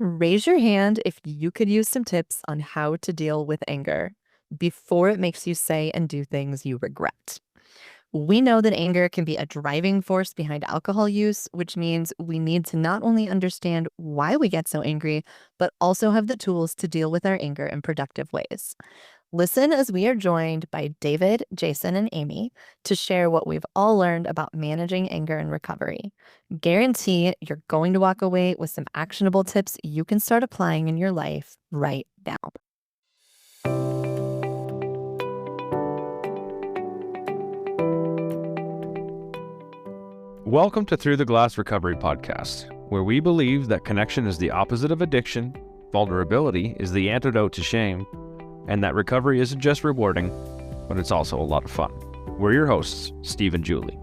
Raise your hand if you could use some tips on how to deal with anger before it makes you say and do things you regret. We know that anger can be a driving force behind alcohol use, which means we need to not only understand why we get so angry, but also have the tools to deal with our anger in productive ways. Listen as we are joined by David, Jason, and Amy to share what we've all learned about managing anger and recovery. Guarantee you're going to walk away with some actionable tips you can start applying in your life right now. Welcome to Through the Glass Recovery Podcast, where we believe that connection is the opposite of addiction, vulnerability is the antidote to shame, and that recovery isn't just rewarding, but it's also a lot of fun. We're your hosts, Steve and Julie.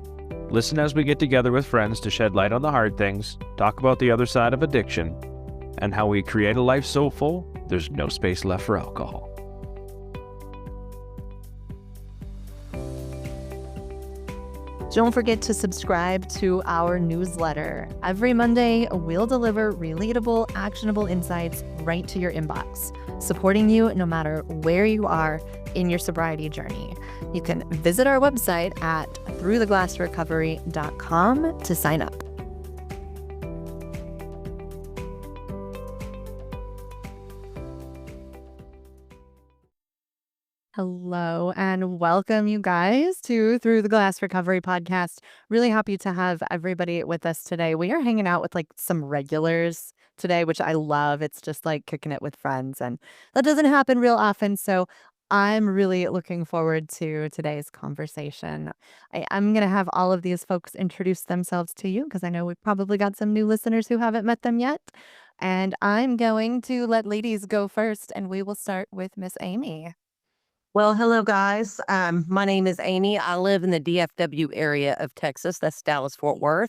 Listen as we get together with friends to shed light on the hard things, talk about the other side of addiction, and how we create a life so full, there's no space left for alcohol. Don't forget to subscribe to our newsletter. Every Monday, we'll deliver relatable, actionable insights right to your inbox, supporting you no matter where you are in your sobriety journey. You can visit our website at throughtheglassrecovery.com to sign up. Hello and welcome, you guys, to Through the Glass Recovery Podcast. Really happy to have everybody with us today. We are hanging out with some regulars today, which I love. It's just like kicking it with friends, and that doesn't happen real often. So I'm really looking forward to today's conversation. I'm going to have all of these folks introduce themselves to you because I know we've probably got some new listeners who haven't met them yet. And I'm going to let ladies go first, and we will start with Miss Amy. Well, hello, guys. My name is Amy. I live in the DFW area of Texas. That's Dallas, Fort Worth.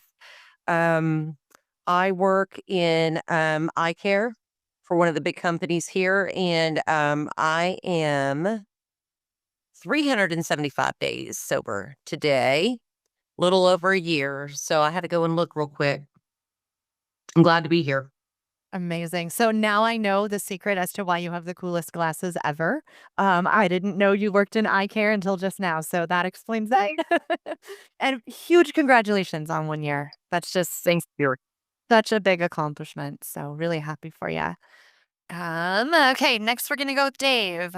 I work in eye care for one of the big companies here, and I am 375 days sober today, little over a year. So I had to go and look real quick. I'm glad to be here. Amazing. So now I know the secret as to why you have the coolest glasses ever. I didn't know you worked in eye care until just now, so that explains that. And huge congratulations on 1 year. That's just Thanks, dear. such a big accomplishment. So really happy for you. Okay, next we're gonna go with Dave.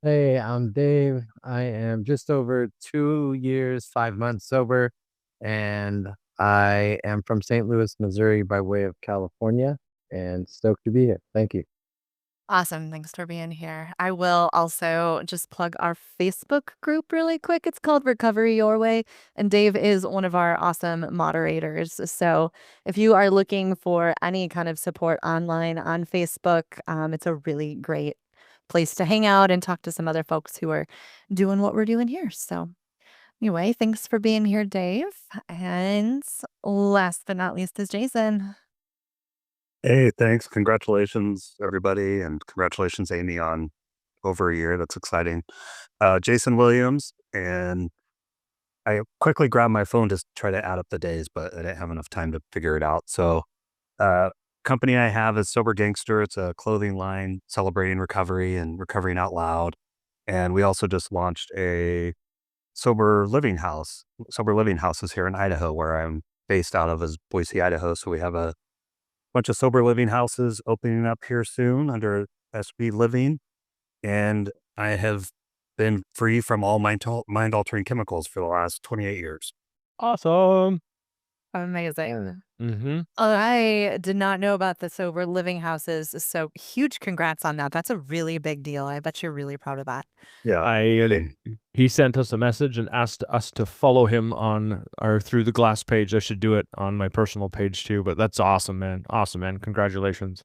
Hey, I'm Dave. I am just over 2 years, 5 months sober, and I am from St. Louis, Missouri by way of California, and stoked to be here. Thank you. Awesome. Thanks for being here. I will also just plug our Facebook group really quick. It's called Recovery Your Way, and Dave is one of our awesome moderators. So if you are looking for any kind of support online on Facebook, it's a really great place to hang out and talk to some other folks who are doing what we're doing here. So anyway, thanks for being here, Dave. And last but not least is Jason. Hey, thanks. Congratulations, everybody, and congratulations, Amy, on over a year. That's exciting. Jason Williams, and I quickly grabbed my phone to try to add up the days, but I didn't have enough time to figure it out. So, company I have is Sober Gangster. It's a clothing line celebrating recovery and recovering out loud. And we also just launched a sober living house. Sober living houses here in Idaho, where I'm based out of, is Boise, Idaho. So we have a bunch of sober living houses opening up here soon under SB Living. And I have been free from all mind-altering chemicals for the last 28 years. Awesome. Amazing. Mm-hmm. I did not know about the sober living houses, so huge congrats on that. That's a really big deal. I bet you're really proud of that. Yeah. He sent us a message and asked us to follow him on our Through the Glass page. I should do it on my personal page too, but that's awesome, man. Awesome, man. Congratulations.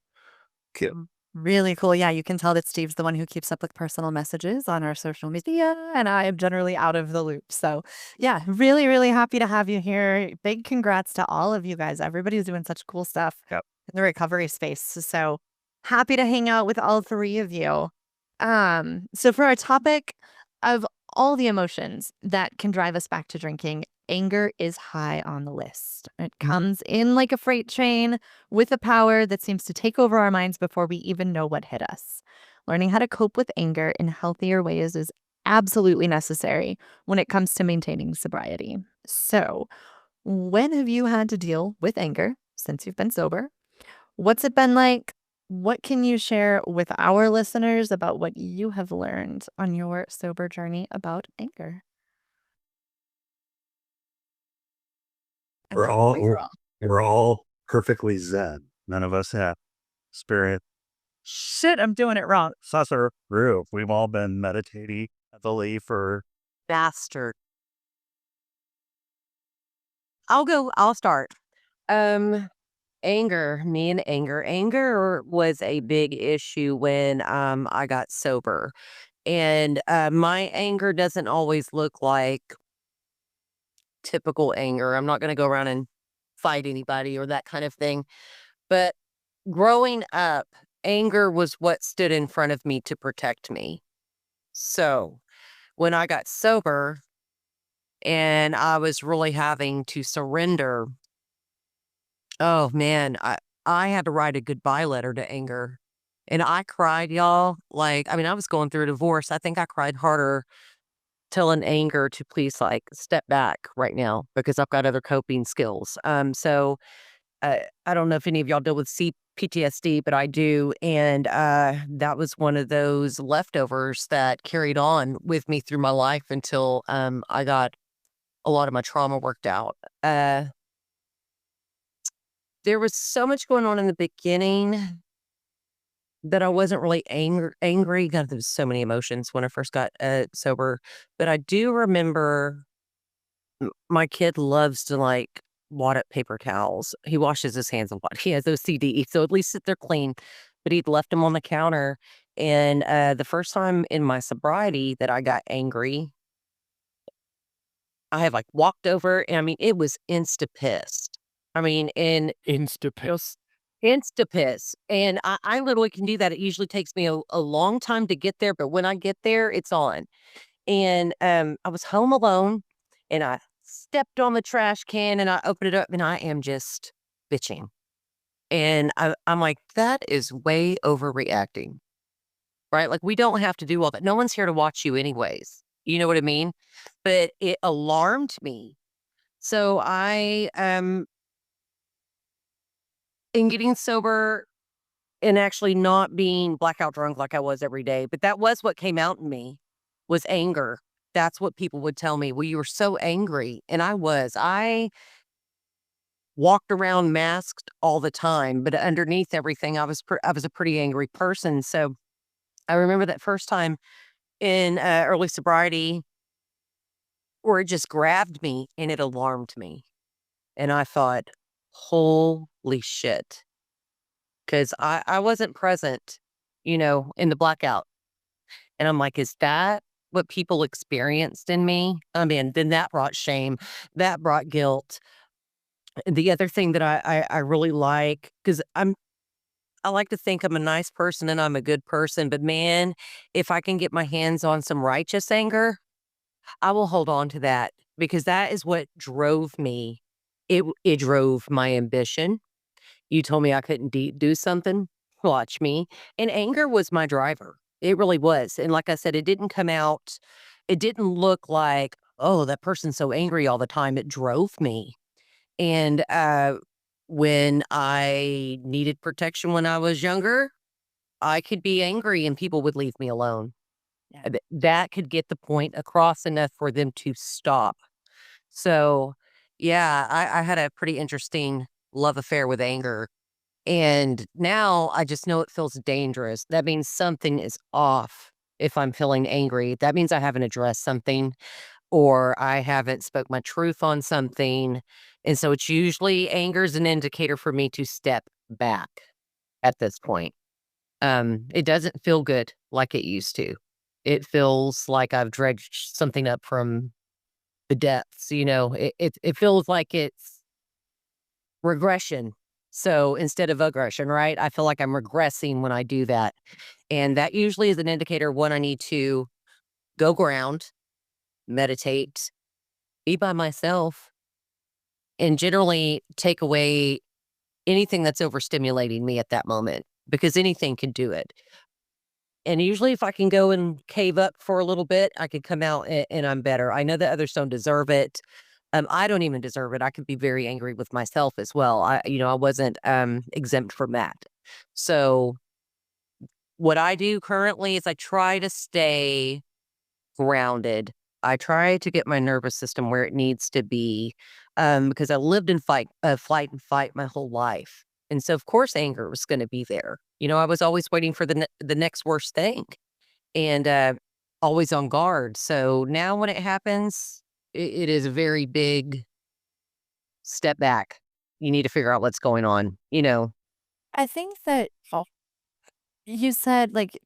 Really cool. Yeah, you can tell that Steve's the one who keeps up with personal messages on our social media, and I am generally out of the loop. So, yeah, really, really happy to have you here. Big congrats to all of you guys. Everybody's doing such cool stuff Yep. in the recovery space. So, happy to hang out with all three of you. So for our topic of all the emotions that can drive us back to drinking, anger is high on the list. It comes in like a freight train with a power that seems to take over our minds before we even know what hit us. Learning how to cope with anger in healthier ways is absolutely necessary when it comes to maintaining sobriety. So, when have you had to deal with anger since you've been sober? What's it been like? What can you share with our listeners about what you have learned on your sober journey about anger? We're all we're all perfectly zen. None of us have spirit. Shit, I'm doing it wrong. Susser roof. We've all been meditating heavily for Bastard. I'll start. Anger, me and anger. Anger was a big issue when I got sober. And my anger doesn't always look like typical anger. I'm not going to go around and fight anybody or that kind of thing. But growing up, anger was what stood in front of me to protect me. So when I got sober and I was really having to surrender, oh man, I had to write a goodbye letter to anger. And I cried, y'all. Like, I mean, I was going through a divorce. I think I cried harder telling anger to please like step back right now because I've got other coping skills. I don't know if any of y'all deal with PTSD, but I do. And that was one of those leftovers that carried on with me through my life until I got a lot of my trauma worked out. There was so much going on in the beginning that I wasn't really angry. God, there was so many emotions when I first got sober. But I do remember my kid loves to like wad up paper towels. He washes his hands a lot. He has OCD, so at least they're clean. But he'd left them on the counter. And the first time in my sobriety that I got angry, I had like walked over, and I mean, it was insta pissed. I mean, and insta piss. And I literally can do that. It usually takes me a long time to get there, but when I get there, it's on. And I was home alone and I stepped on the trash can and I opened it up and I am just bitching. And I'm like, that is way overreacting, right? Like, we don't have to do all that. No one's here to watch you, anyways. You know what I mean? But it alarmed me. So in getting sober and actually not being blackout drunk like I was every day, but that was what came out in me was anger. That's what people would tell me. Well, you were so angry. And I was. I walked around masked all the time, but underneath everything, I was a pretty angry person. So I remember that first time in early sobriety where it just grabbed me and it alarmed me. And I thought, holy shit. Because I wasn't present, in the blackout. And I'm like, is that what people experienced in me? I mean, then that brought shame, that brought guilt. The other thing that I really like, because I like to think I'm a nice person and I'm a good person, but man, if I can get my hands on some righteous anger, I will hold on to that because that is what drove me. It drove my ambition. You told me I couldn't do something. Watch me. And anger was my driver. It really was. And like I said, it didn't come out. It didn't look like, oh, that person's so angry all the time. It drove me. And when I needed protection when I was younger, I could be angry and people would leave me alone. That could get the point across enough for them to stop. So, yeah, I had a pretty interesting love affair with anger. And now I just know it feels dangerous. That means something is off if I'm feeling angry. That means I haven't addressed something or I haven't spoke my truth on something. And so it's usually anger is an indicator for me to step back at this point. It doesn't feel good like it used to. It feels like I've dredged something up from the depths, it feels like it's regression. So instead of aggression, right? I feel like I'm regressing when I do that. And that usually is an indicator when I need to go ground, meditate, be by myself, and generally take away anything that's overstimulating me at that moment, because anything can do it. And usually if I can go and cave up for a little bit, I can come out and I'm better. I know that others don't deserve it. I don't even deserve it. I could be very angry with myself as well. I wasn't exempt from that. So what I do currently is I try to stay grounded. I try to get my nervous system where it needs to be, because I lived in flight and fight my whole life. And so, of course, anger was going to be there. I was always waiting for the next worst thing, and always on guard. So now, when it happens, it is a very big step back. You need to figure out what's going on. I think that you said like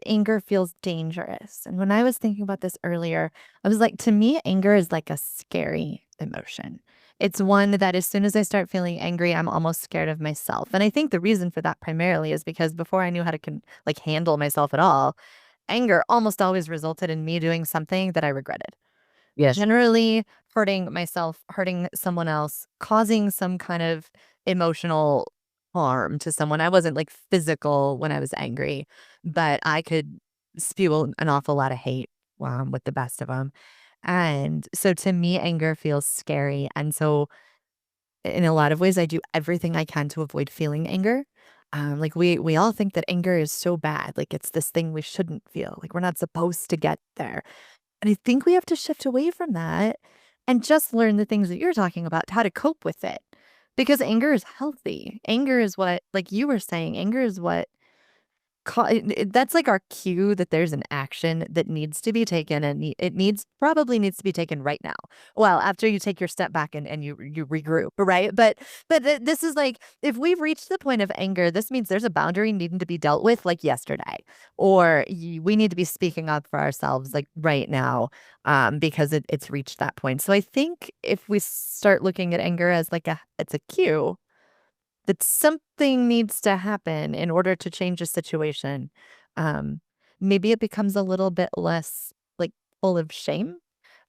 anger feels dangerous. And when I was thinking about this earlier, I was like, to me, anger is like a scary emotion. It's one that as soon as I start feeling angry, I'm almost scared of myself. And I think the reason for that primarily is because before I knew how to like handle myself at all, anger almost always resulted in me doing something that I regretted. Yes. Generally hurting myself, hurting someone else, causing some kind of emotional harm to someone. I wasn't like physical when I was angry, but I could spew an awful lot of hate with the best of them. And so to me, anger feels scary. And so in a lot of ways, I do everything I can to avoid feeling anger. Like we all think that anger is so bad, like it's this thing we shouldn't feel, like we're not supposed to get there. And I think we have to shift away from that and just learn the things that you're talking about, how to cope with it. Because anger is healthy. Anger is what, like you were saying, anger is what that's like our cue that there's an action that needs to be taken, and probably needs to be taken right now. Well, after you take your step back and you regroup, right? But this is like, if we've reached the point of anger, this means there's a boundary needing to be dealt with like yesterday, or we need to be speaking up for ourselves like right now, because it's reached that point. So I think if we start looking at anger as like it's a cue that something needs to happen in order to change a situation, um, maybe it becomes a little bit less, like, full of shame,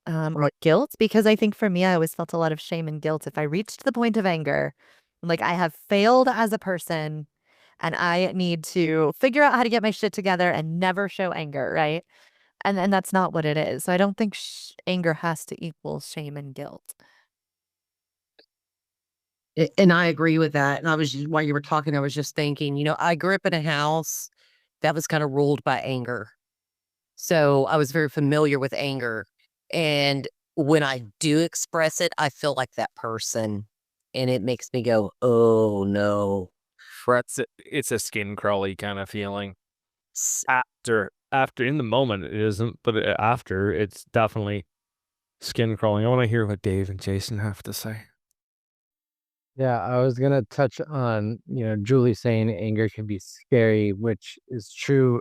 or guilt, because I think for me, I always felt a lot of shame and guilt if I reached the point of anger, like, I have failed as a person, and I need to figure out how to get my shit together and never show anger, right? And that's not what it is. So I don't think anger has to equal shame and guilt. And I agree with that. And while you were talking, I was just thinking, I grew up in a house that was kind of ruled by anger. So I was very familiar with anger. And when I do express it, I feel like that person. And it makes me go, oh no. It's a skin crawly kind of feeling. After in the moment it isn't, but after it's definitely skin crawling. I want to hear what Dave and Jason have to say. Yeah, I was gonna touch on, Julie saying anger can be scary, which is true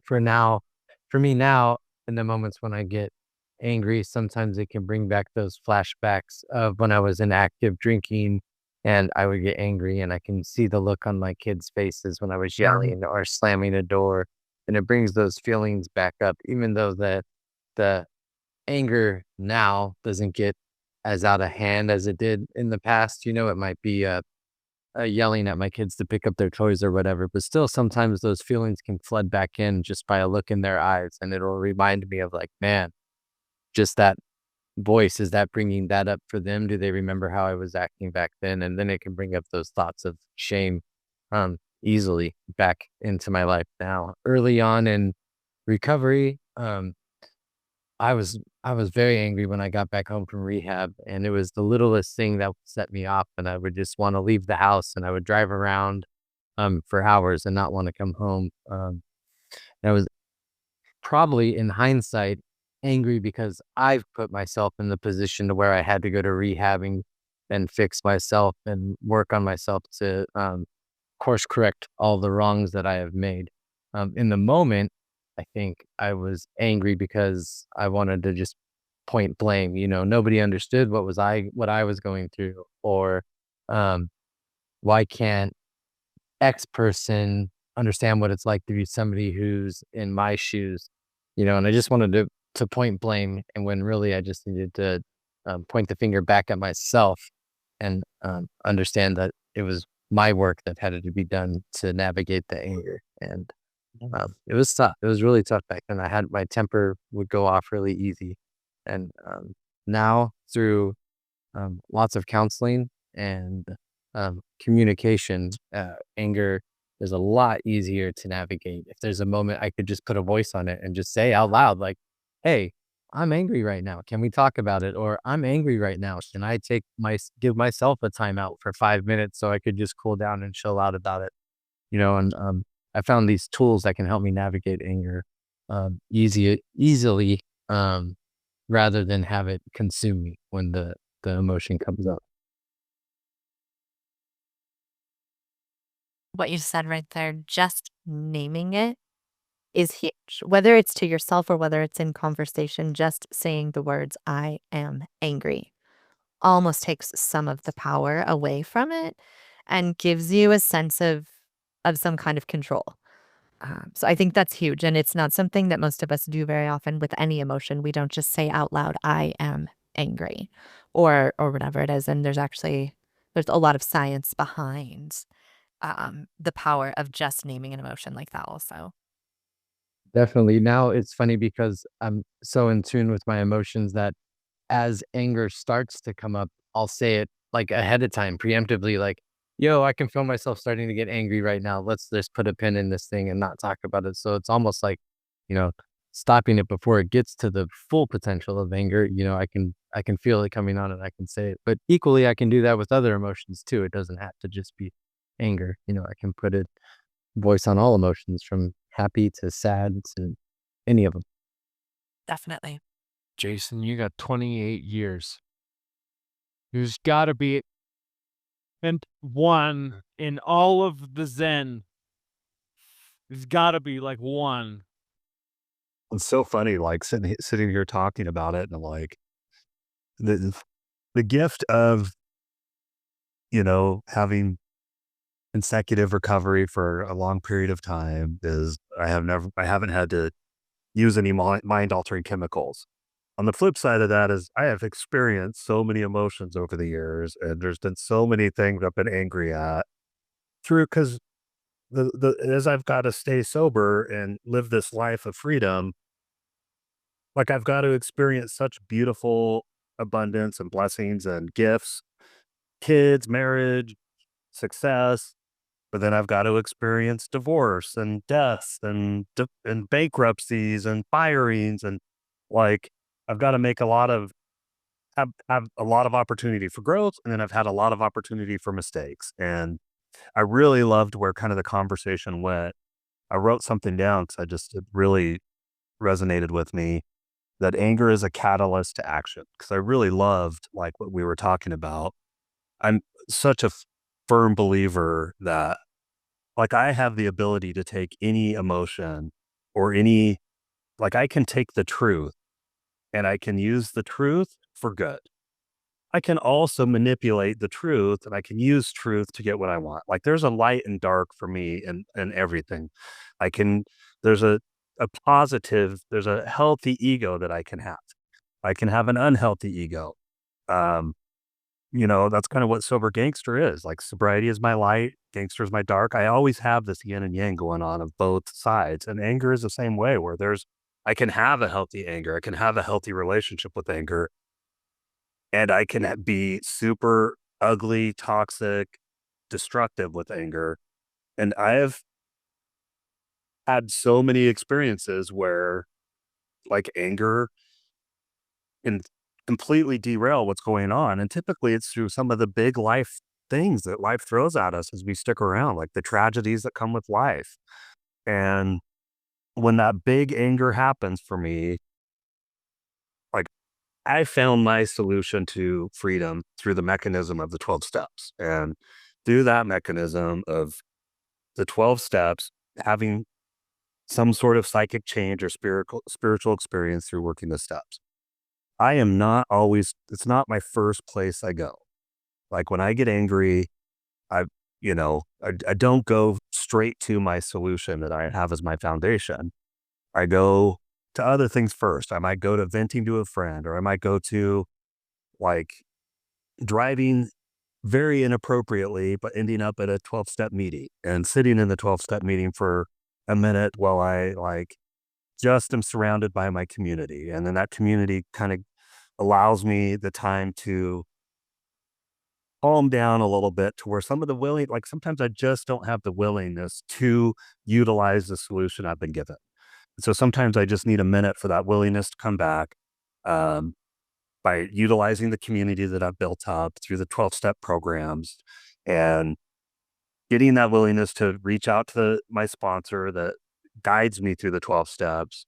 for now. For me now, in the moments when I get angry, sometimes it can bring back those flashbacks of when I was in active drinking and I would get angry, and I can see the look on my kids' faces when I was yelling or slamming a door. And it brings those feelings back up, even though the anger now doesn't get as out of hand as it did in the past. It might be yelling at my kids to pick up their toys or whatever, but still sometimes those feelings can flood back in just by a look in their eyes. And it'll remind me of like, man, just that voice, is that bringing that up for them? Do they remember how I was acting back then? And then it can bring up those thoughts of shame easily back into my life now. Early on in recovery, I was very angry when I got back home from rehab, and it was the littlest thing that would set me off, and I would just wanna leave the house, and I would drive around, for hours and not wanna come home. And I was probably, in hindsight, angry because I've put myself in the position to where I had to go to rehabbing and fix myself and work on myself to, course correct all the wrongs that I have made. In the moment, I think I was angry because I wanted to just point blame. Nobody understood what I was going through, or um, why can't X person understand what it's like to be somebody who's in my shoes. And I just wanted to point blame, and when really I just needed to point the finger back at myself and understand that it was my work that had to be done to navigate the anger. And it was tough. It was really tough back then. My temper would go off really easy. And now through lots of counseling and communication, anger is a lot easier to navigate. If there's a moment, I could just put a voice on it and just say out loud, like, "Hey, I'm angry right now. Can we talk about it?" Or "I'm angry right now. Can I give myself a timeout for 5 minutes so I could just cool down and chill out about it?" And I found these tools that can help me navigate anger easily, rather than have it consume me when the emotion comes up. What you said right there, just naming it is huge. Whether it's to yourself or whether it's in conversation, just saying the words, I am angry, almost takes some of the power away from it and gives you a sense of some kind of control. So I think that's huge, and it's not something that most of us do very often with any emotion. We don't just say out loud, "I am angry," or whatever it is. And there's a lot of science behind the power of just naming an emotion like that. Also, Definitely. Now it's funny because I'm so in tune with my emotions that as anger starts to come up, I'll say it like ahead of time, preemptively, like, "Yo, I can feel myself starting to get angry right now. Let's just put a pin in this thing and not talk about it." So it's almost like, you know, stopping it before it gets to the full potential of anger. I can feel it coming on and I can say it. But equally, I can do that with other emotions too. It doesn't have to just be anger. I can put it voice on all emotions from happy to sad to any of them. definitely. Jason, you got 28 years. There's got to be and one in all of the Zen. There's got to be like one. It's so funny, like sitting here talking about it, and like the the gift of having consecutive recovery for a long period of time is I haven't had to use any mind altering chemicals. On the flip side of that is I have experienced so many emotions over the years, and there's been so many things I've been angry at through because the as I've got to stay sober and live this life of freedom, like I've got to experience such beautiful abundance and blessings and gifts, kids, marriage, success, but then I've got to experience divorce and death and bankruptcies and firings and like I've got to make a lot of have a lot of opportunity for growth, and then I've had a lot of opportunity for mistakes. And I really loved where kind of the conversation went. I wrote something down because it really resonated with me that anger is a catalyst to action. Because I really loved like what we were talking about. I'm such a firm believer that like I have the ability to take any emotion or like I can take the truth and I can use the truth for good. I can also manipulate the truth and I can use truth to get what I want. Like there's a light and dark for me and everything. I can, there's a positive, there's a healthy ego that I can have. I can have an unhealthy ego. Um, that's kind of what sober gangster is. Like sobriety is my light, gangster is my dark. I always have this yin and yang going on of both sides. And anger is the same way where I can have a healthy anger. I can have a healthy relationship with anger. And I can be super ugly, toxic, destructive with anger. And I have had so many experiences where like anger can completely derail what's going on. And typically it's through some of the big life things that life throws at us as we stick around, like the tragedies that come with life. And when that big anger happens for me, like I found my solution to freedom through the mechanism of the 12 steps. And through that mechanism of the 12 steps, having some sort of psychic change or spiritual experience through working the steps. I am not always, it's not my first place I go. Like when I get angry, I, I don't go straight to my solution that I have as my foundation. I go to other things first. I might go to venting to a friend, or I might go to like driving very inappropriately, but ending up at a 12-step meeting and sitting in the 12-step meeting for a minute while I like just am surrounded by my community. And then that community kind of allows me the time to calm down a little bit to where some of the like sometimes I just don't have the willingness to utilize the solution I've been given. So sometimes I just need a minute for that willingness to come back. Um, by utilizing the community that I've built up through the 12-step programs and getting that willingness to reach out to my sponsor that guides me through the 12 steps.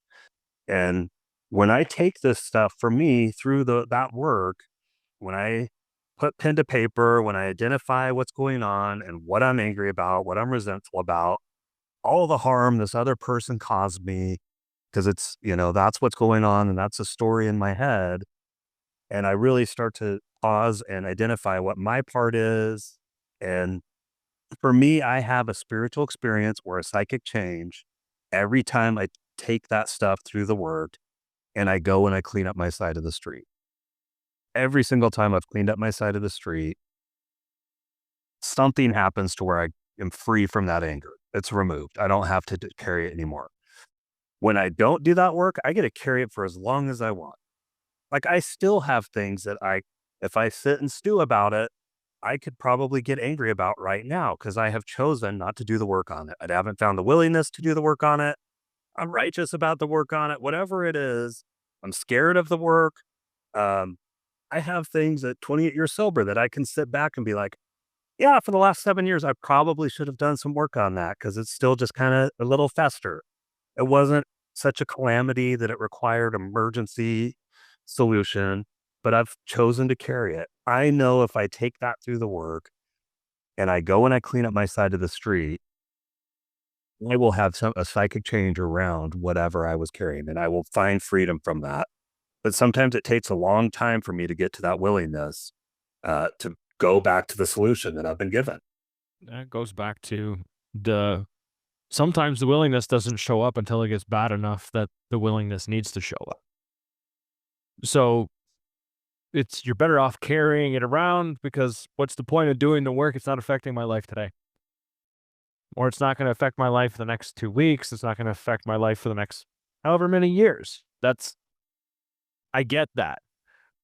And when I take this stuff for me through that work, when I put pen to paper, when I identify what's going on and what I'm angry about, what I'm resentful about, all the harm this other person caused me, because it's, that's what's going on and that's a story in my head. And I really start to pause and identify what my part is. And for me, I have a spiritual experience or a psychic change every time I take that stuff through the work and I go and I clean up my side of the street. Every single time I've cleaned up my side of the street, something happens to where I am free from that anger. It's removed. I don't have to carry it anymore. When I don't do that work, I get to carry it for as long as I want. Like I still have things that if I sit and stew about it, I could probably get angry about right now because I have chosen not to do the work on it. I haven't found the willingness to do the work on it. I'm righteous about the work on it, whatever it is. I'm scared of the work. I have things at 28 years sober that I can sit back and be like, yeah, for the last 7 years, I probably should have done some work on that because it's still just kind of a little fester. It wasn't such a calamity that it required emergency solution, but I've chosen to carry it. I know if I take that through the work and I go and I clean up my side of the street, I will have a psychic change around whatever I was carrying and I will find freedom from that. But sometimes it takes a long time for me to get to that willingness to go back to the solution that I've been given. That goes back to sometimes the willingness doesn't show up until it gets bad enough that the willingness needs to show up. So you're better off carrying it around because what's the point of doing the work? It's not affecting my life today. Or it's not going to affect my life for the next 2 weeks. It's not going to affect my life for the next however many years. I get that.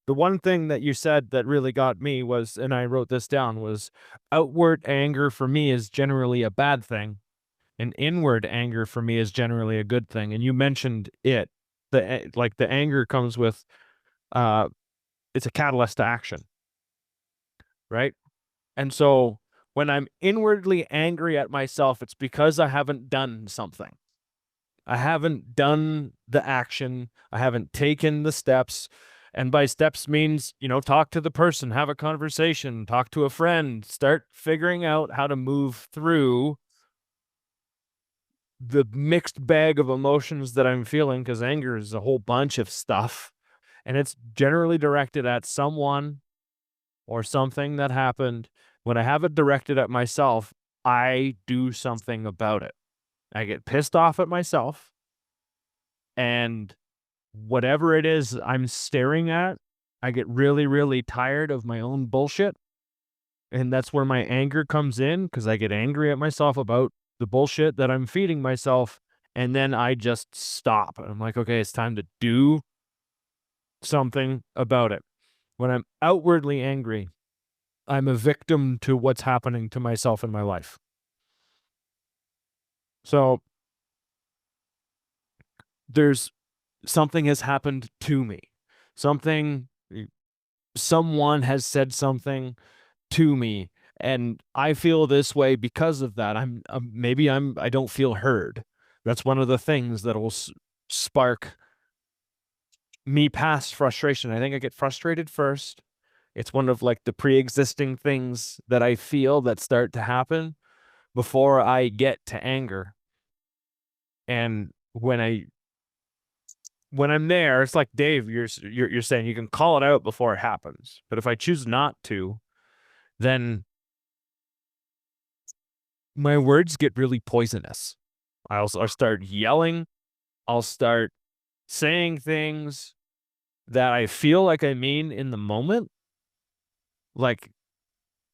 The one thing that you said that really got me was, and I wrote this down, was outward anger for me is generally a bad thing. And inward anger for me is generally a good thing. And you mentioned it. The anger comes with, it's a catalyst to action. Right? And so when I'm inwardly angry at myself, it's because I haven't done something. I haven't done the action. I haven't taken the steps. And by steps means, talk to the person, have a conversation, talk to a friend, start figuring out how to move through the mixed bag of emotions that I'm feeling, because anger is a whole bunch of stuff. And it's generally directed at someone or something that happened. When I have it directed at myself, I do something about it. I get pissed off at myself, and whatever it is I'm staring at, I get really, really tired of my own bullshit. And that's where my anger comes in, because I get angry at myself about the bullshit that I'm feeding myself. And then I just stop. And I'm like, okay, it's time to do something about it. When I'm outwardly angry, I'm a victim to what's happening to myself in my life. So something has happened to me. Someone has said something to me, and I feel this way because of that. I don't feel heard. That's one of the things that will spark me past frustration. I think I get frustrated first. It's one of like the pre-existing things that I feel that start to happen before I get to anger. And when I'm there, it's like Dave, you're saying you can call it out before it happens. But if I choose not to, then my words get really poisonous. I'll start yelling. I'll start saying things that I feel like I mean in the moment, like,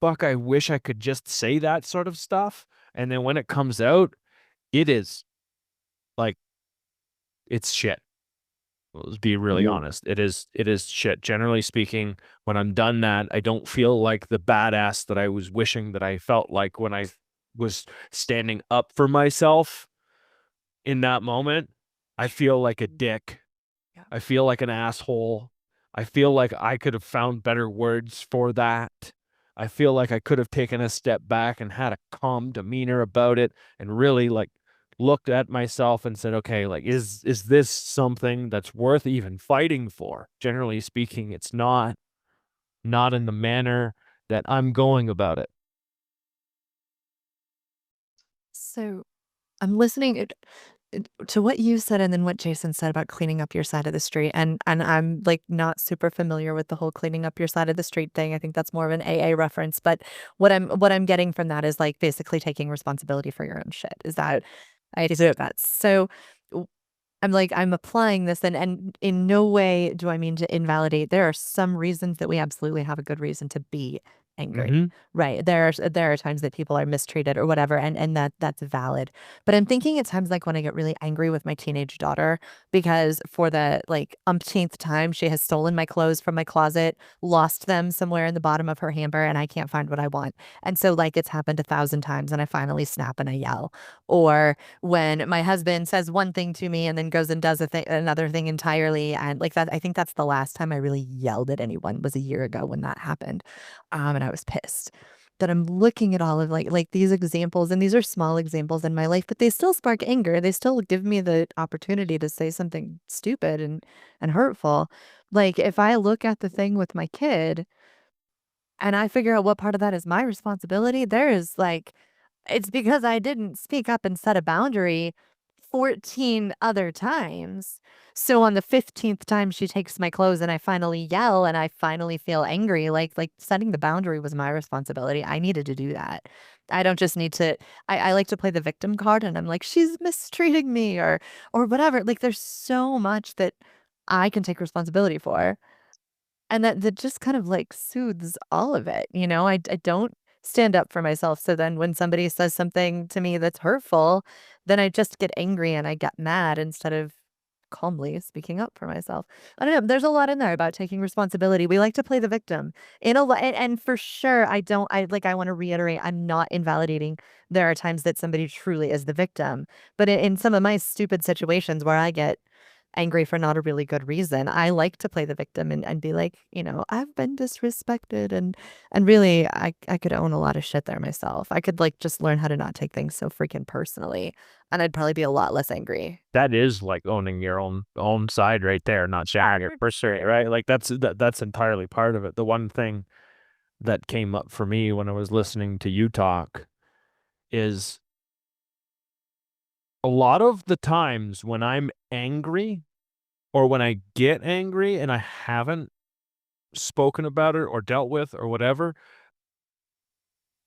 fuck, I wish I could just say that sort of stuff. And then when it comes out, it is like, it's shit. Let's be really honest. It is shit. Generally speaking, when I'm done that, I don't feel like the badass that I was wishing that I felt like when I was standing up for myself in that moment. I feel like a dick. Yeah. I feel like an asshole. I feel like I could have found better words for that. I feel like I could have taken a step back and had a calm demeanor about it and really like looked at myself and said, okay, like, is this something that's worth even fighting for? Generally speaking, it's not in the manner that I'm going about it. So I'm listening to what you said and then what Jason said about cleaning up your side of the street. And I'm like not super familiar with the whole cleaning up your side of the street thing. I think that's more of an AA reference. But what I'm getting from that is like basically taking responsibility for your own shit. Is that I deserve that. So I'm like, I'm applying this and in no way do I mean to invalidate. There are some reasons that we absolutely have a good reason to be angry. Mhm. Right. There are times that people are mistreated or whatever, and that's valid. But I'm thinking at times like when I get really angry with my teenage daughter because for the like umpteenth time she has stolen my clothes from my closet, lost them somewhere in the bottom of her hamper, and I can't find what I want. And so like it's happened 1,000 times and I finally snap and I yell. Or when my husband says one thing to me and then goes and does another thing entirely, and like that, I think that's the last time I really yelled at anyone was a year ago when that happened, and I was pissed. That I'm looking at all of like these examples, and these are small examples in my life, but they still spark anger. They still give me the opportunity to say something stupid and hurtful. Like if I look at the thing with my kid and I figure out what part of that is my responsibility, there is like it's because I didn't speak up and set a boundary 14 other times. So on the 15th time she takes my clothes and I finally yell and I finally feel angry, like setting the boundary was my responsibility. I needed to do that. I don't just need to I like to play the victim card and I'm like, she's mistreating me or whatever. Like there's so much that I can take responsibility for. And that just kind of, like, soothes all of it, you know? I don't stand up for myself, so then when somebody says something to me that's hurtful, then I just get angry and I get mad instead of calmly speaking up for myself. I don't know, there's a lot in there about taking responsibility. We like to play the victim in a lot, and for sure, I wanna reiterate, I'm not invalidating there are times that somebody truly is the victim, but in some of my stupid situations where I get angry for not a really good reason. I like to play the victim and be like, I've been disrespected and really I could own a lot of shit there myself. I could like just learn how to not take things so freaking personally and I'd probably be a lot less angry. That is like owning your own side right there, not sharing your personally, right? Like that's entirely part of it. The one thing that came up for me when I was listening to you talk is a lot of the times when I'm angry or when I get angry and I haven't spoken about it or dealt with or whatever,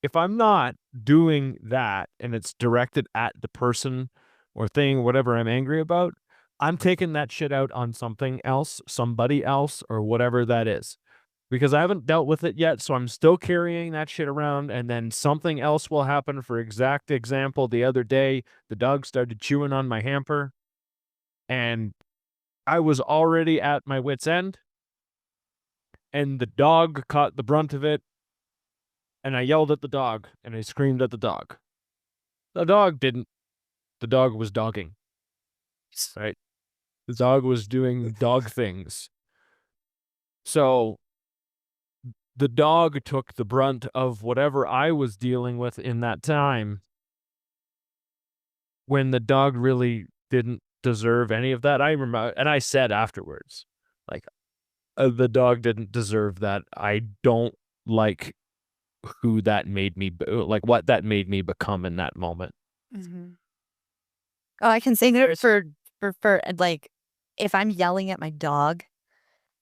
if I'm not doing that and it's directed at the person or thing, whatever I'm angry about, I'm taking that shit out on something else, somebody else, or whatever that is. Because I haven't dealt with it yet, so I'm still carrying that shit around, and then something else will happen. For exact example, the other day, the dog started chewing on my hamper, and I was already at my wit's end, and the dog caught the brunt of it, and I yelled at the dog, and I screamed at the dog. The dog didn't. The dog was dogging, right? The dog was doing dog things. So the dog took the brunt of whatever I was dealing with in that time when the dog really didn't deserve any of that. I remember, and I said afterwards, like, the dog didn't deserve that. I don't like who that made me, like what that made me become in that moment. Mhm. Oh, I can say that for like if I'm yelling at my dog,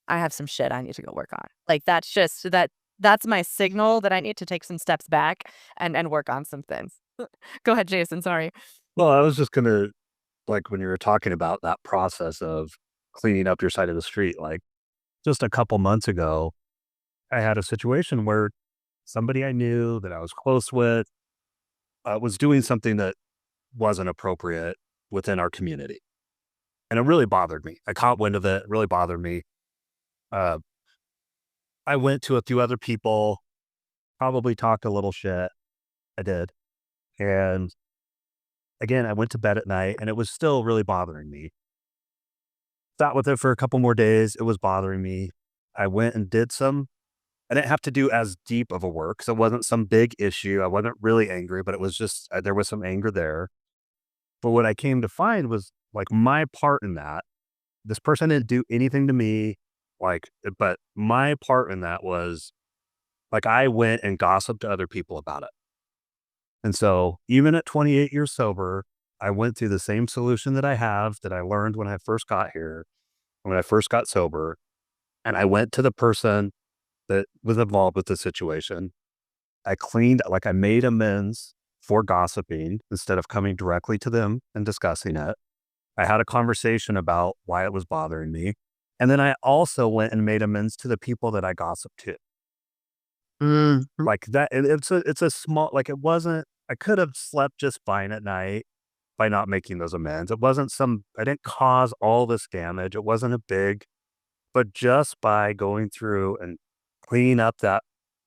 I have some shit I need to go work on. Like that's just that's my signal that I need to take some steps back and work on some things. Go ahead, Jason. Sorry. Well, I was just gonna like when you were talking about that process of cleaning up your side of the street, like just a couple months ago, I had a situation where somebody I knew that I was close with was doing something that wasn't appropriate within our community. And it really bothered me. I caught wind of it, it really bothered me. Uh, I went to a few other people, probably talked a little shit. I did. And again, I went to bed at night and it was still really bothering me. Sat with it for a couple more days. It was bothering me. I went and did some. I didn't have to do as deep of a work. So it wasn't some big issue. I wasn't really angry, but it was just, there was some anger there. But what I came to find was like my part in that. This person didn't do anything to me, but my part in that was like I went and gossiped to other people about it. And so even at 28 years sober, I went through the same solution that I learned when I first got here, when I first got sober. And I went to the person that was involved with the situation. I made amends for gossiping instead of coming directly to them and discussing it. I had a conversation about why it was bothering me. And then I also went and made amends to the people that I gossiped to. Like that, it's a small, like it wasn't, I could have slept just fine at night by not making those amends. It wasn't I didn't cause all this damage. It wasn't but just by going through and cleaning up that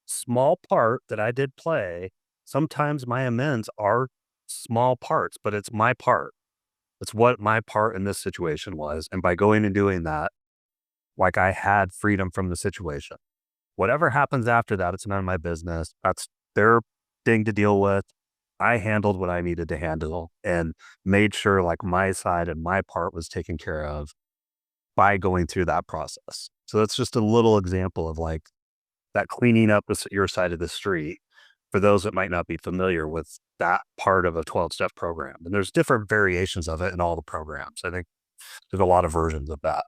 small part that I did play, sometimes my amends are small parts, but it's my part. It's what my part in this situation was. And by going and doing that, like I had freedom from the situation. Whatever happens after that, it's none of my business. That's their thing to deal with. I handled what I needed to handle and made sure like my side and my part was taken care of by going through that process. So that's just a little example of like that cleaning up your side of the street for those that might not be familiar with that part of a 12-step program. And there's different variations of it in all the programs. I think there's a lot of versions of that.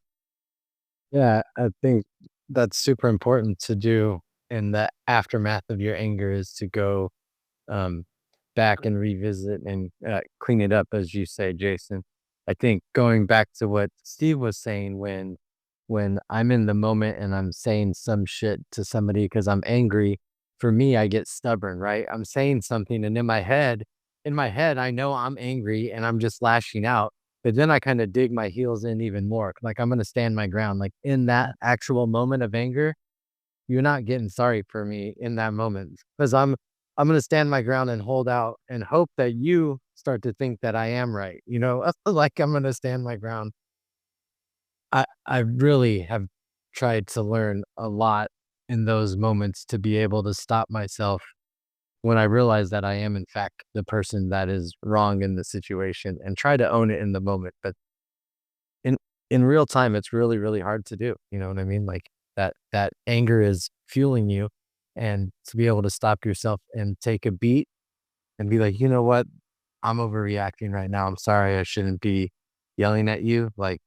Yeah, I think that's super important to do in the aftermath of your anger is to go um, back and revisit and clean it up, as you say, Jason. I think going back to what Steve was saying, when I'm in the moment and I'm saying some shit to somebody because I'm angry, for me, I get stubborn, right? I'm saying something, and in my head, I know I'm angry and I'm just lashing out. But then I kind of dig my heels in even more. Like I'm gonna stand my ground. Like in that actual moment of anger, you're not getting sorry for me in that moment because I'm gonna stand my ground and hold out and hope that you start to think that I am right. You know, like I'm gonna stand my ground. I really have tried to learn a lot in those moments to be able to stop myself when I realize that I am in fact the person that is wrong in the situation and try to own it in the moment. But in in real time, it's really, really hard to do. You know what I mean? Like that anger is fueling you, and to be able to stop yourself and take a beat and be like, you know what, I'm overreacting right now. I'm sorry. I shouldn't be yelling at you. Like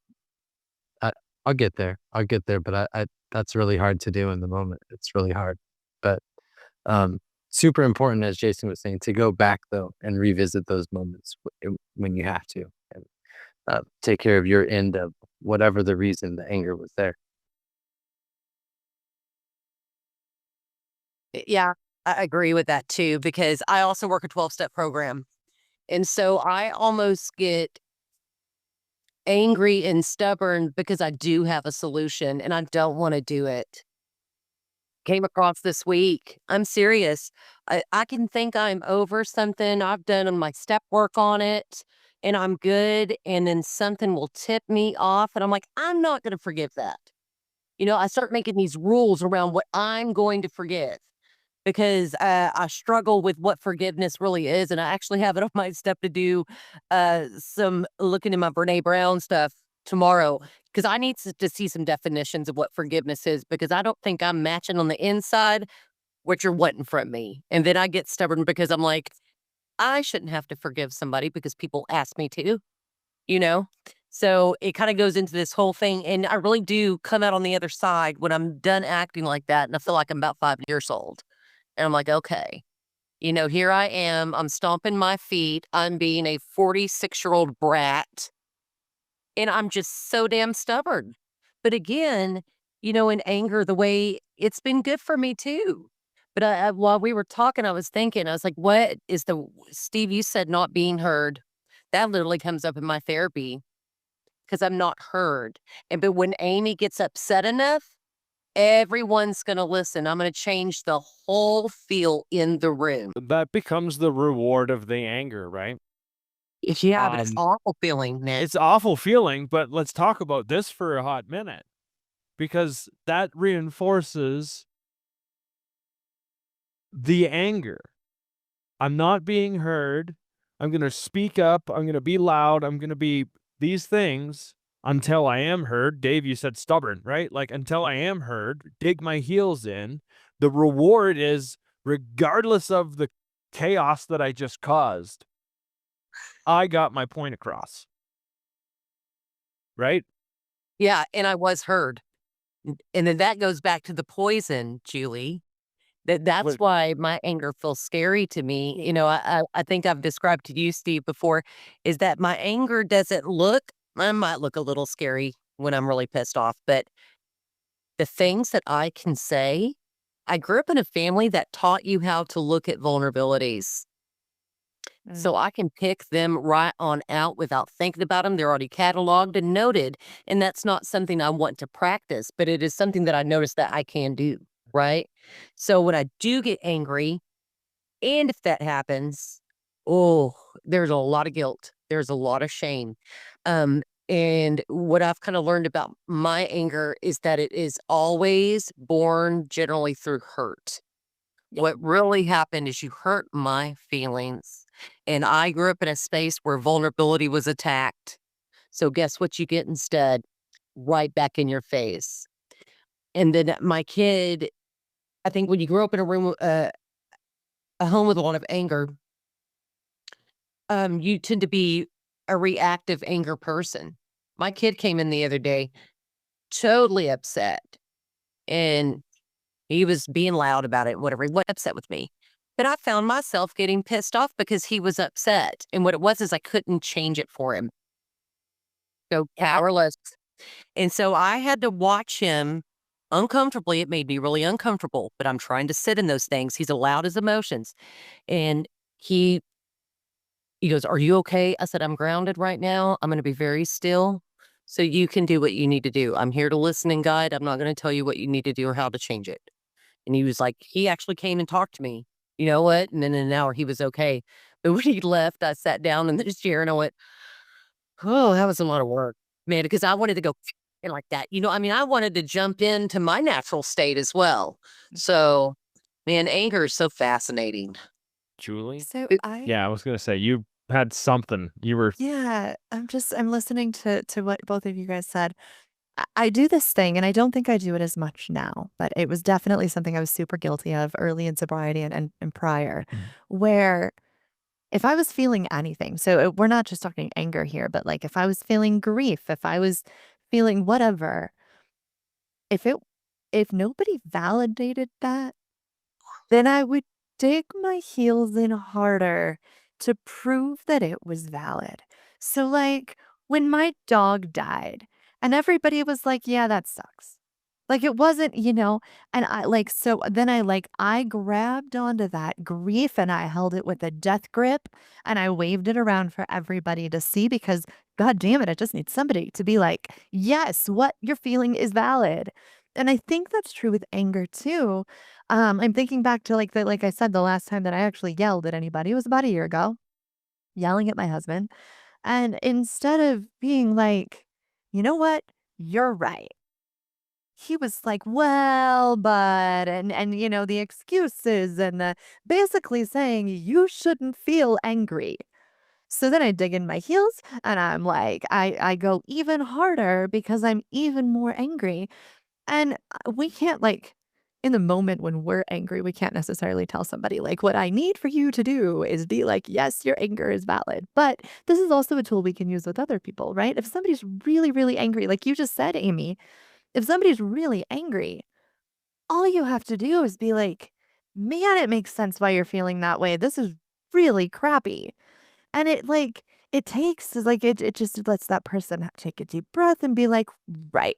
I, I'll get there. I'll get there. But I that's really hard to do in the moment. It's really hard. But um, super important, as Jason was saying, to go back though and revisit those moments when you have to, and take care of your end of whatever the reason the anger was there. Yeah, I agree with that too, because I also work a 12-step program. And so I almost get angry and stubborn because I do have a solution and I don't want to do it. Came across this week. I'm serious. I can think I'm over something. I've done my step work on it and I'm good. And then something will tip me off. And I'm like, I'm not going to forgive that. I start making these rules around what I'm going to forgive because I struggle with what forgiveness really is. And I actually have it on my step to do some looking in my Brene Brown stuff tomorrow because I need to see some definitions of what forgiveness is because I don't think I'm matching on the inside what you're wanting from me. And then I get stubborn because I'm like, I shouldn't have to forgive somebody because people ask me to, you know? So it kind of goes into this whole thing. And I really do come out on the other side when I'm done acting like that. And I feel like I'm about 5 years old. And I'm like, okay, here I am. I'm stomping my feet. I'm being a 46-year-old brat. And I'm just so damn stubborn. But again, in anger, the way it's been good for me too. But while we were talking, I was thinking, I was like, what is Steve, you said not being heard. That literally comes up in my therapy because I'm not heard. But when Amy gets upset enough, everyone's going to listen. I'm going to change the whole feel in the room. That becomes the reward of the anger, right? Yeah, but it's awful feeling, man. It's awful feeling, but let's talk about this for a hot minute because that reinforces the anger. I'm not being heard. I'm going to speak up. I'm going to be loud. I'm going to be these things until I am heard. Dave, you said stubborn, right? Like until I am heard, dig my heels in. The reward is regardless of the chaos that I just caused, I got my point across. Right? Yeah, and I was heard. And then that goes back to the poison, Julie. That's why my anger feels scary to me. I think I've described to you, Steve, before, is that my anger doesn't look, I might look a little scary when I'm really pissed off, but the things that I can say, I grew up in a family that taught you how to look at vulnerabilities. So I can pick them right on out without thinking about them. They're already cataloged and noted. And that's not something I want to practice, but it is something that I notice that I can do. Right. So when I do get angry, and if that happens, oh, there's a lot of guilt. There's a lot of shame. And what I've kind of learned about my anger is that it is always born generally through hurt. What really happened is you hurt my feelings. And I grew up in a space where vulnerability was attacked. So guess what you get instead? Right back in your face. And then my kid, I think when you grow up in a home with a lot of anger, you tend to be a reactive anger person. My kid came in the other day, totally upset. And he was being loud about it, whatever. He was upset with me. But I found myself getting pissed off because he was upset. And what it was is I couldn't change it for him. So powerless. And so I had to watch him uncomfortably. It made me really uncomfortable, but I'm trying to sit in those things. He's allowed his emotions. And he goes, "Are you okay?" I said, "I'm grounded right now. I'm going to be very still so you can do what you need to do. I'm here to listen and guide. I'm not going to tell you what you need to do or how to change it." And he was like, he actually came and talked to me. You know what? And then in an hour, he was okay. But when he left, I sat down in this chair and I went, oh, that was a lot of work, man, because I wanted to go and like that. I wanted to jump into my natural state as well. So, man, anger is so fascinating. Julie? So Yeah, I was going to say, you had something. You were. yeah, I'm listening to what both of you guys said. I do this thing, and I don't think I do it as much now, but it was definitely something I was super guilty of early in sobriety and prior, where if I was feeling anything, so we're not just talking anger here, but like if I was feeling grief, if I was feeling whatever, if it if nobody validated that, then I would dig my heels in harder to prove that it was valid. So, like, when my dog died and everybody was like, yeah, that sucks. Like, it wasn't, and so then I grabbed onto that grief and I held it with a death grip and I waved it around for everybody to see because, God damn it, I just need somebody to be like, yes, what you're feeling is valid. And I think that's true with anger too. I'm thinking back to like I said, the last time that I actually yelled at anybody was about a year ago, yelling at my husband. And instead of being like, you know what, you're right. He was like, well, but and the excuses and the basically saying you shouldn't feel angry. So then I dig in my heels and I'm like, I go even harder because I'm even more angry. And we can't in the moment when we're angry, we can't necessarily tell somebody like, what I need for you to do is be like, yes, your anger is valid. But this is also a tool we can use with other people, right? If somebody's really, really angry, like you just said, Amy, if somebody's really angry, all you have to do is be like, man, it makes sense why you're feeling that way. This is really crappy. And it takes is like it just lets that person take a deep breath and be like, right,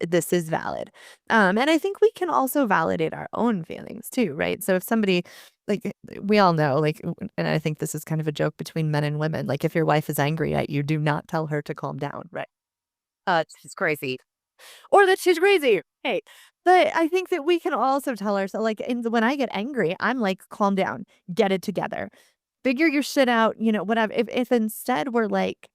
this is valid. And I think we can also validate our own feelings too, right? So if somebody like we all know, like, and I think this is kind of a joke between men and women, like if your wife is angry at you, do not tell her to calm down, right? She's crazy. Or that she's crazy. Hey, but I think that we can also tell ourselves, like, when I get angry, I'm like, calm down, get it together, figure your shit out, whatever. If instead we're like,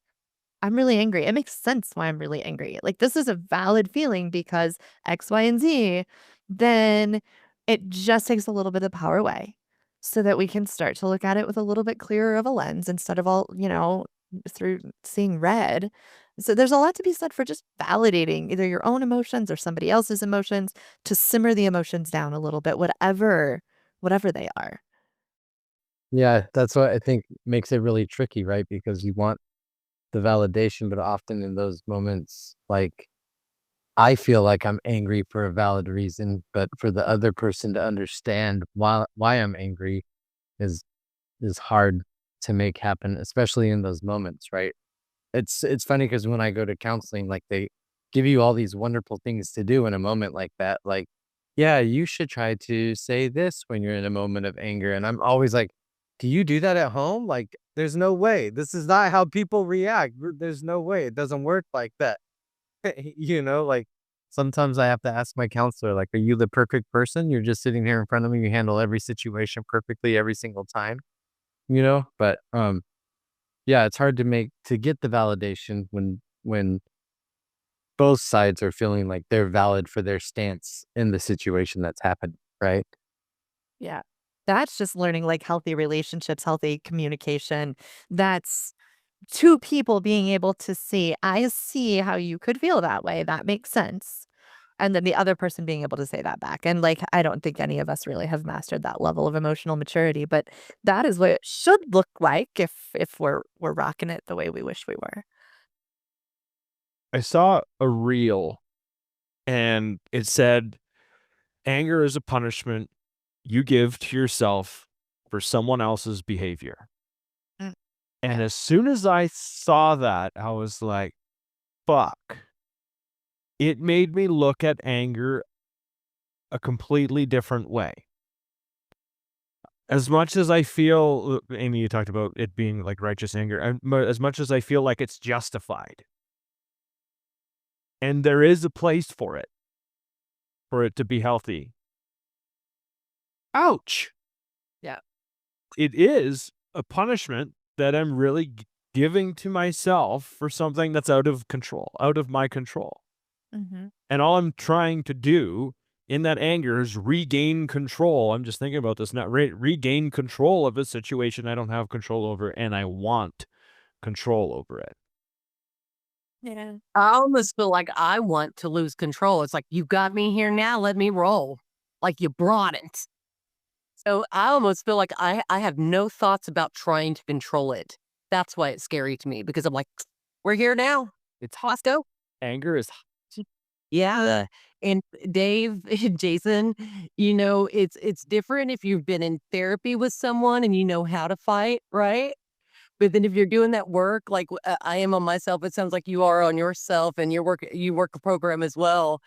I'm really angry. It makes sense why I'm really angry. Like, this is a valid feeling because X, Y, and Z. Then it just takes a little bit of power away so that we can start to look at it with a little bit clearer of a lens instead of all, through seeing red. So there's a lot to be said for just validating either your own emotions or somebody else's emotions to simmer the emotions down a little bit, whatever they are. Yeah, that's what I think makes it really tricky, right? Because you want the validation, but often in those moments, like I feel like I'm angry for a valid reason, but for the other person to understand why I'm angry is is hard to make happen, especially in those moments, right? It's funny because when I go to counseling, like they give you all these wonderful things to do in a moment like that. Like, yeah, you should try to say this when you're in a moment of anger. And I'm always like, do you do that at home? Like, there's no way. This is not how people react. There's no way. It doesn't work like that. Like sometimes I have to ask my counselor, like, are you the perfect person? You're just sitting here in front of me. You handle every situation perfectly every single time, But yeah, it's hard to get the validation when both sides are feeling like they're valid for their stance in the situation that's happened, right? Yeah. That's just learning like healthy relationships, healthy communication. That's two people being able to see, I see how you could feel that way. That makes sense. And then the other person being able to say that back. And like, I don't think any of us really have mastered that level of emotional maturity, but that is what it should look like if we're rocking it the way we wish we were. I saw a reel and it said, anger is a punishment you give to yourself for someone else's behavior. Mm, And yeah. as soon as I saw that, I was like, fuck. It made me look at anger a completely different way. As much as I feel, Amy, you talked about it being like righteous anger, as much as I feel like it's justified. And there is a place for it to be healthy. Ouch. Yeah. It is a punishment that I'm really giving to myself for something that's out of my control. Hmm. And all I'm trying to do in that anger is regain control. I'm just thinking about this now, regain control of a situation I don't have control over, and I want control over it. Yeah. I almost feel like I want to lose control. It's like, you got me here now, let me roll. Like you brought it. So I almost feel like I have no thoughts about trying to control it. That's why it's scary to me because I'm like, we're here now. It's Let's go. Anger is Yeah. And Dave, Jason, it's different if you've been in therapy with someone and you know how to fight, right? But then if you're doing that work, like I am on myself, it sounds like you are on yourself and you work a program as well.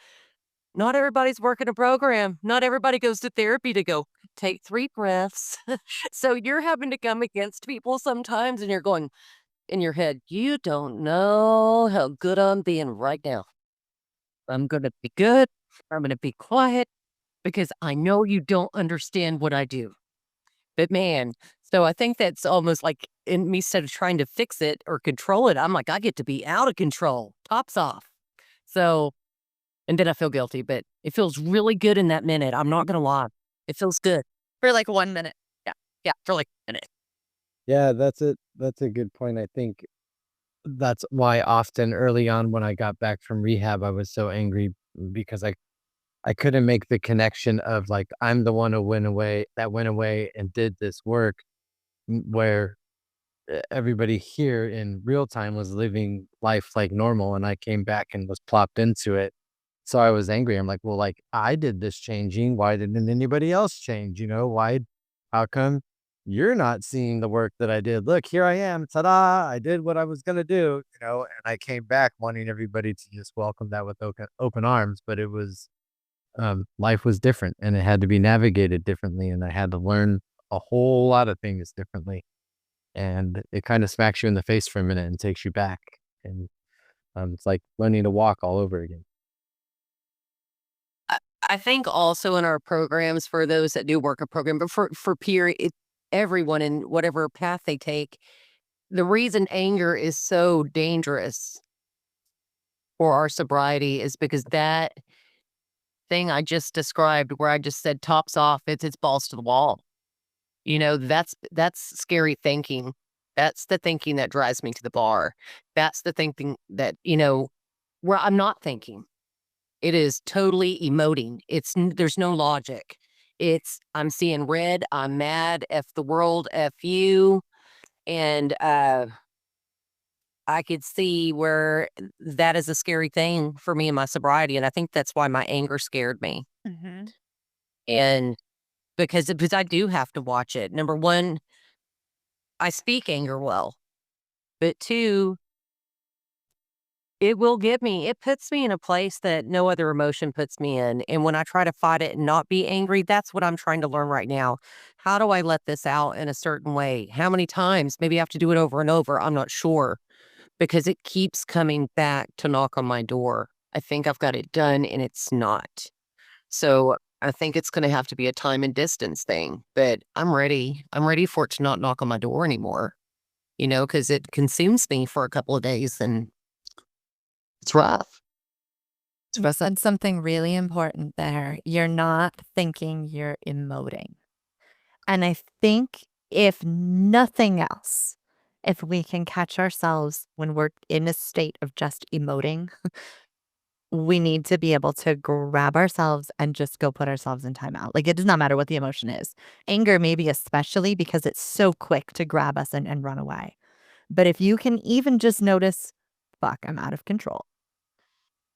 Not everybody's working a program. Not everybody goes to therapy to go take 3 breaths. So you're having to come against people sometimes and you're going in your head, you don't know how good I'm being right now. I'm going to be good. I'm going to be quiet because I know you don't understand what I do. But man, so I think that's almost like in me instead of trying to fix it or control it, I'm like, I get to be out of control, tops off. So, and then I feel guilty, but it feels really good in that minute. I'm not going to lie. It feels good. For like 1 minute. Yeah. Yeah, for like a minute. Yeah, that's it. That's a good point. I think that's why often early on when I got back from rehab, I was so angry because I couldn't make the connection of like I'm the one who went away and did this work where everybody here in real time was living life like normal and I came back and was plopped into it. So I was angry. I'm like, well, like I did this changing. Why didn't anybody else change? Why, how come you're not seeing the work that I did. Look, here I am. Ta-da. I did what I was going to do, and I came back wanting everybody to just welcome that with open arms. But it was, life was different and it had to be navigated differently. And I had to learn a whole lot of things differently. And it kind of smacks you in the face for a minute and takes you back. And it's like learning to walk all over again. I think also in our programs, for those that do work a program, but for everyone in whatever path they take, the reason anger is so dangerous for our sobriety is because that thing I just described, where I just said tops off, it's balls to the wall. That's scary thinking. That's the thinking that drives me to the bar. That's the thinking that, where I'm not thinking. It is totally emoting. There's no logic. I'm seeing red, I'm mad, F the world, F you. And I could see where that is a scary thing for me in my sobriety. And I think that's why my anger scared me. Mm-hmm. And because I do have to watch it. Number one, I speak anger well. But two, it puts me in a place that no other emotion puts me in. And when I try to fight it and not be angry, that's what I'm trying to learn right now. How do I let this out in a certain way? How many times? Maybe I have to do it over and over. I'm not sure, because it keeps coming back to knock on my door. I think I've got it done and it's not. So I think it's going to have to be a time and distance thing, but I'm ready. I'm ready for it to not knock on my door anymore, because it consumes me for a couple of days and it's rough. You said something really important there. You're not thinking, you're emoting. And I think if nothing else, if we can catch ourselves when we're in a state of just emoting, we need to be able to grab ourselves and just go put ourselves in timeout. Like, it does not matter what the emotion is. Anger, maybe especially because it's so quick to grab us and run away. But if you can even just notice, fuck, I'm out of control.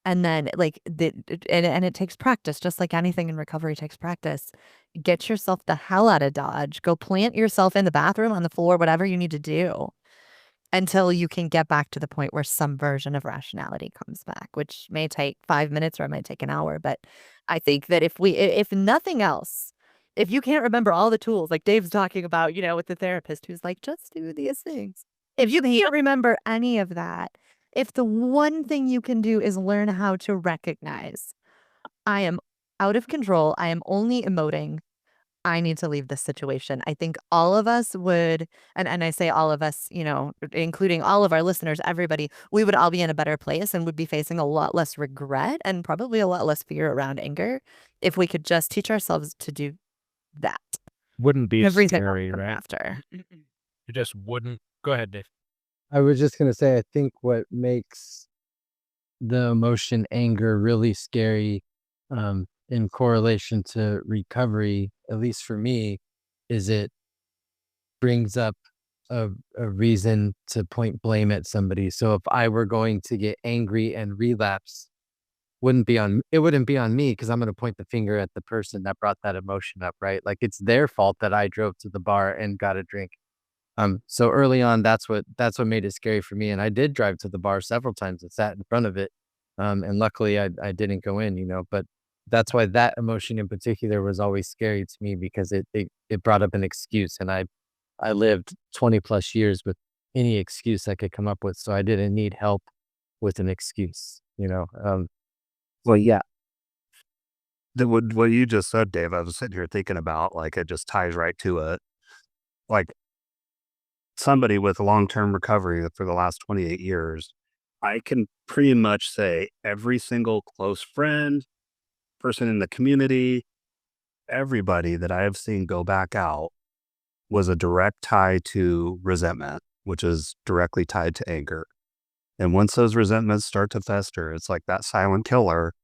And then, like, and it takes practice, just like anything in recovery takes practice. Get yourself the hell out of Dodge. Go plant yourself in the bathroom, on the floor, whatever you need to do, until you can get back to the point where some version of rationality comes back, which may take 5 minutes or it might take an hour. But I think that if nothing else, if you can't remember all the tools, like Dave's talking about, with the therapist who's like, just do these things. If you can't remember any of that, if the one thing you can do is learn how to recognize, I am out of control, I am only emoting, I need to leave this situation. I think all of us would, and I say all of us, including all of our listeners, everybody, we would all be in a better place and would be facing a lot less regret and probably a lot less fear around anger if we could just teach ourselves to do that. Wouldn't be Everything scary, will come right? after. It just wouldn't. Go ahead, Dave. I was just going to say, I think what makes the emotion anger really scary, in correlation to recovery, at least for me, is it brings up a reason to point blame at somebody. So if I were going to get angry and relapse, it wouldn't be on me, because I'm going to point the finger at the person that brought that emotion up, right? Like, it's their fault that I drove to the bar and got a drink. So early on, that's what made it scary for me. And I did drive to the bar several times and sat in front of it. And luckily I didn't go in, but that's why that emotion in particular was always scary to me, because it brought up an excuse. And I lived 20 plus years with any excuse I could come up with. So I didn't need help with an excuse, Well, yeah. What you just said, Dave, I was sitting here thinking about, like, it just ties right to it. Like, somebody with long-term recovery for the last 28 years, I can pretty much say every single close friend, person in the community, everybody that I have seen go back out was a direct tie to resentment, which is directly tied to anger. And once those resentments start to fester, it's like that silent killer.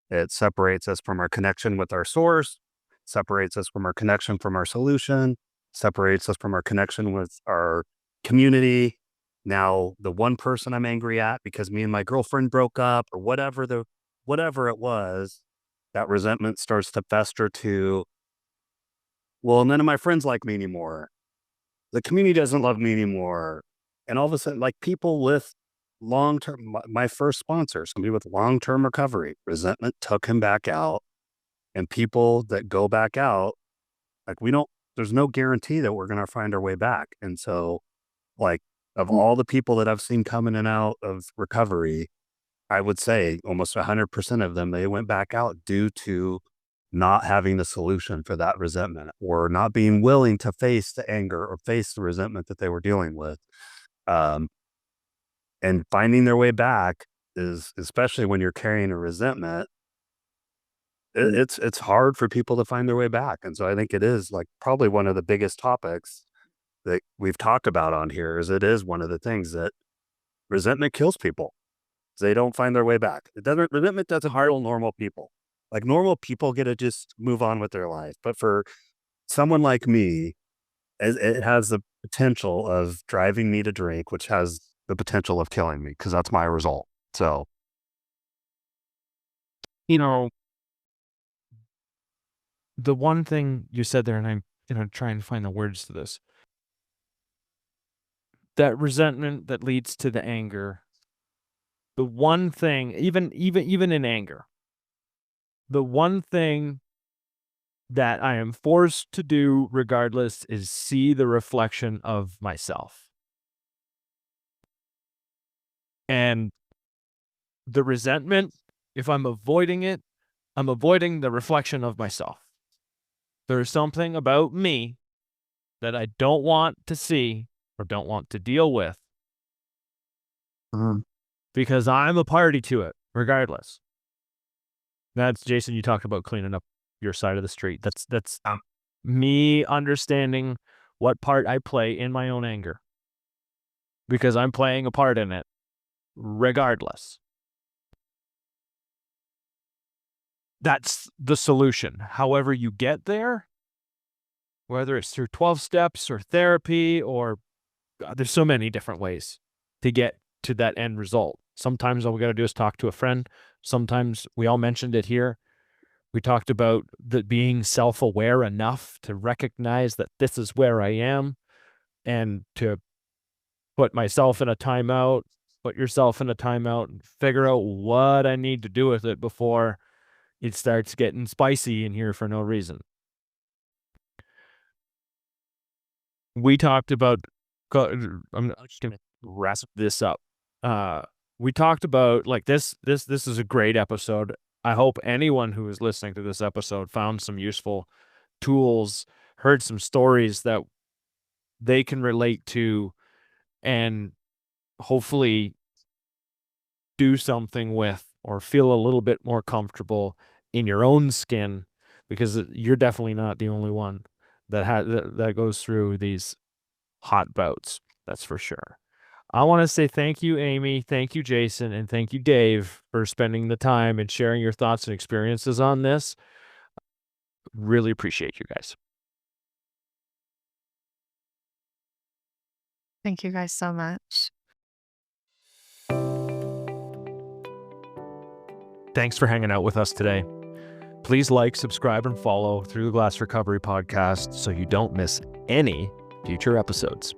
It separates us from our connection with our source, separates us from our connection from our solution, separates us from our connection with our community. Now, the one person I'm angry at because me and my girlfriend broke up, or whatever it was, that resentment starts to fester to, well, none of my friends like me anymore. the community doesn't love me anymore. And all of a sudden, like people with long term, my first sponsor, somebody with long term recovery, resentment took him back out. And people that go back out, like there's no guarantee that we're going to find our way back. And so, like, of all the people that I've seen come in and out of recovery, I would say almost 100% of them, they went back out due to not having the solution for that resentment or not being willing to face the anger or face the resentment that they were dealing with. And finding their way back is, especially when you're carrying a resentment, it's hard for people to find their way back. And so I think it is like probably one of the biggest topics that we've talked about on here is it is one of the things that resentment kills people. They don't find their way back. Resentment doesn't harm normal people. Like normal people get to just move on with their life. But for someone like me, it has the potential of driving me to drink, which has the potential of killing me because that's my result. So, You know, the one thing you said there, and I'm going to try and find the words to this, that resentment that leads to the anger, the one thing, even in anger, the one thing that I am forced to do regardless is see the reflection of myself. And the resentment, if I'm avoiding it, I'm avoiding the reflection of myself. There's something about me that I don't want to see or don't want to deal with because I'm a party to it regardless. That's Jason, you talked about cleaning up your side of the street. That's me understanding what part I play in my own anger because I'm playing a part in it regardless. That's the solution. However you get there, whether it's through 12 steps or therapy or God, there's so many different ways to get to that end result. Sometimes all we got to do is talk to a friend. Sometimes we all mentioned it here. We talked about being self-aware enough to recognize that this is where I am and to put myself in a timeout, put yourself in a timeout and figure out what I need to do with it before it starts getting spicy in here for no reason. We talked about, I'm just going to wrap this up. We talked about like this is a great episode. I hope anyone who is listening to this episode found some useful tools, heard some stories that they can relate to, and hopefully do something with or feel a little bit more comfortable in your own skin, because you're definitely not the only one that goes through these hot bouts. That's for sure. I want to say thank you, Amy. Thank you, Jason. And thank you, Dave, for spending the time and sharing your thoughts and experiences on this. Really appreciate you guys. Thank you guys so much. Thanks for hanging out with us today. Please like, subscribe, and follow Through the Glass Recovery podcast so you don't miss any future episodes.